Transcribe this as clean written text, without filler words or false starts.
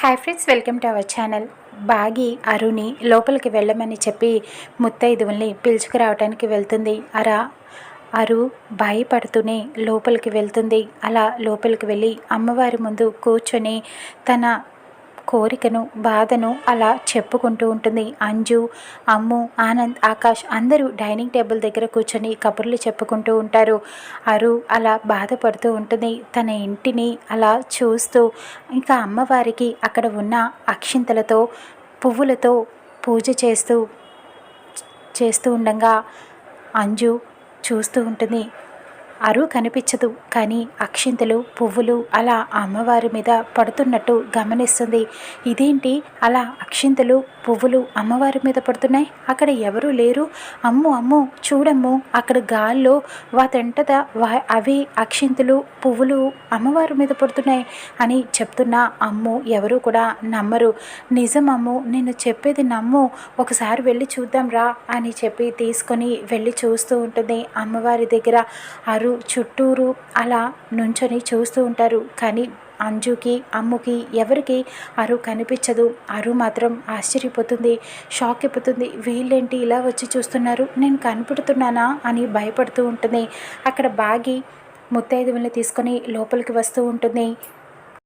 Hi friends, welcome to our channel. బాగి అరుని లోపలికి వెళ్ళమని చెప్పి ముత్తైదువుల్ని పిలుచుకురావడానికి వెళ్తుంది. అరు భయపడుతూనే లోపలికి వెళ్తుంది. అలా లోపలికి వెళ్ళి అమ్మవారి ముందు కూర్చొని తన కోరికను, బాధను అలా చెప్పుకుంటూ ఉంటుంది. అంజు, అమ్ము, ఆనంద్, ఆకాష్ అందరూ డైనింగ్ టేబుల్ దగ్గర కూర్చొని కబుర్లు చెప్పుకుంటూ ఉంటారు. అరు అలా బాధపడుతూ ఉంటుంది. తన ఇంటిని అలా చూస్తూ ఇంకా అమ్మవారికి అక్కడ ఉన్న అక్షింతలతో, పువ్వులతో పూజ చేస్తూ ఉండగా అంజు చూస్తూ ఉంటుంది. అరు కనిపించదు, కానీ అక్షింతలు, పువ్వులు అలా అమ్మవారి మీద పడుతున్నట్టు గమనిస్తుంది. ఇదేంటి అలా అక్షింతలు, పువ్వులు అమ్మవారి మీద పడుతున్నాయి? అక్కడ ఎవరూ లేరు. అమ్ము చూడమ్ము, అక్కడ గాల్లో వాటంటదా అవి అక్షింతలు, పువ్వులు అమ్మవారి మీద పడుతున్నాయి అని చెప్తున్నా అమ్ము ఎవరు కూడా నమ్మరు. నిజం అమ్ము, నేను చెప్పేది నమ్ము, ఒకసారి వెళ్ళి చూద్దాం రా అని చెప్పి తీసుకొని వెళ్ళి చూస్తూ ఉంటుంది. అమ్మవారి దగ్గర అరు చుట్టూరు అలా నుంచొని చూస్తూ ఉంటారు. కానీ అంజుకి, అమ్ముకి ఎవరికి అరు కనిపించదు. అరు మాత్రం ఆశ్చర్యపోతుంది, షాక్ అయిపోతుంది. వీళ్ళేంటి ఇలా వచ్చి చూస్తున్నారు, నేను కనిపెడుతున్నానా అని భయపడుతూ ఉంటుంది. అక్కడ బాగి ముత్తైదువుల్ని తీసుకొని లోపలికి వస్తూ ఉంటుంది.